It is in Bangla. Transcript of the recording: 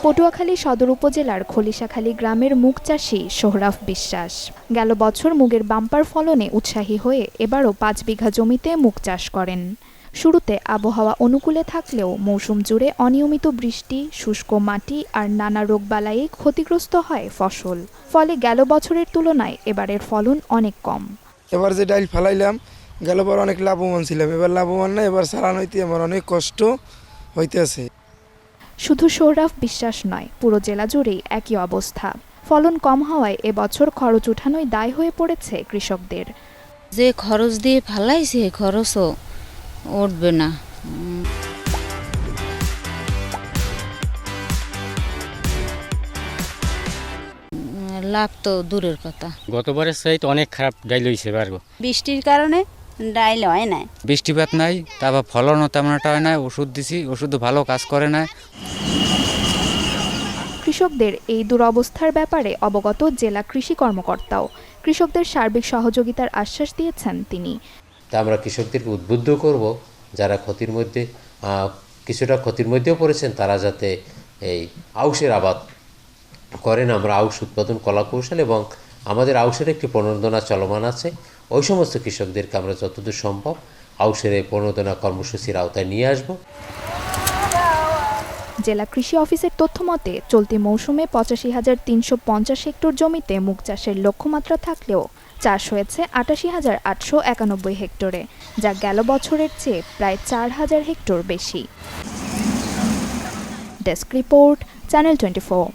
পটুয়াখালী সদর উপজেলার খলিশাখালী গ্রামের মুগ চাষী সোহরাফ বিশ্বাস গেল বছর মুগের বাম্পার ফলনে উৎসাহী হয়ে এবারও ৫ বিঘা জমিতে মুগ চাষ করেন। শুরুতে আবহাওয়া অনুকূলে থাকলেও মৌসুম জুড়ে অনিয়মিত বৃষ্টি, শুষ্ক মাটি আর নানা রোগবালাইয়ে ক্ষতিগ্রস্ত হয় ফসল। ফলে গেল বছরের তুলনায় এবারের ফলন অনেক কম। এবার যে ডাইল ফেলাইলাম গেলবার অনেক লাভবান ছিলাম, এবার লাভবান না, এবার চালান হইতে আমার অনেক কষ্ট হইতেছে। শুধু সোহরাফ বিশ্বাস নয়, পুরো জেলা জুড়েই একই অবস্থা। ফলন কম হওয়ায় এবছর খরচ উঠানোই দায় হয়ে পড়েছে কৃষকদের। যে খরচ দিয়ে ফেলাইছে খরচও উঠবে না। লাভ তো দূরের কথা। গতবারের চাইতে অনেক খারাপ ডাইল হয়েছে এবার। বৃষ্টির কারণে ডাইল হয় না, বৃষ্টিপাত নাই, তারপর ফলনও তেমন একটা হয় না। ওষুধ দিছি, ওষুধও ভালো কাজ করে না। কৃষকদের এই দুরবস্থার ব্যাপারে অবগত জেলা কৃষি কর্মকর্তাও। কৃষকদের সার্বিক সহযোগিতার আশ্বাস দিয়েছেন তিনি। তা আমরা কৃষকদেরকে উদ্বুদ্ধ করব, যারা কিছুটা ক্ষতির মধ্যেও পড়েছেন, তারা যাতে এই আউশের আবাদ করেন। আমরা আউশ উৎপাদন কলা কৌশল এবং আমাদের আউশের একটি প্রণোদনা চলমান আছে। ওই সমস্ত কৃষকদেরকে আমরা যতদূর সম্ভব আউশের এই প্রণোদনা কর্মসূচির আওতায় নিয়ে আসব। জেলা কৃষি অফিসের তথ্য মতে চলতি মৌসুমে ৮৫,৩৫০ হেক্টর জমিতে মুগ চাষের লক্ষ্যমাত্রা থাকলেও চাষ হয়েছে ৮৮,৮৯১ হেক্টরে, যা গেল বছরের চেয়ে প্রায় ৪,০০০ হেক্টর বেশি। Desk report, channel 24।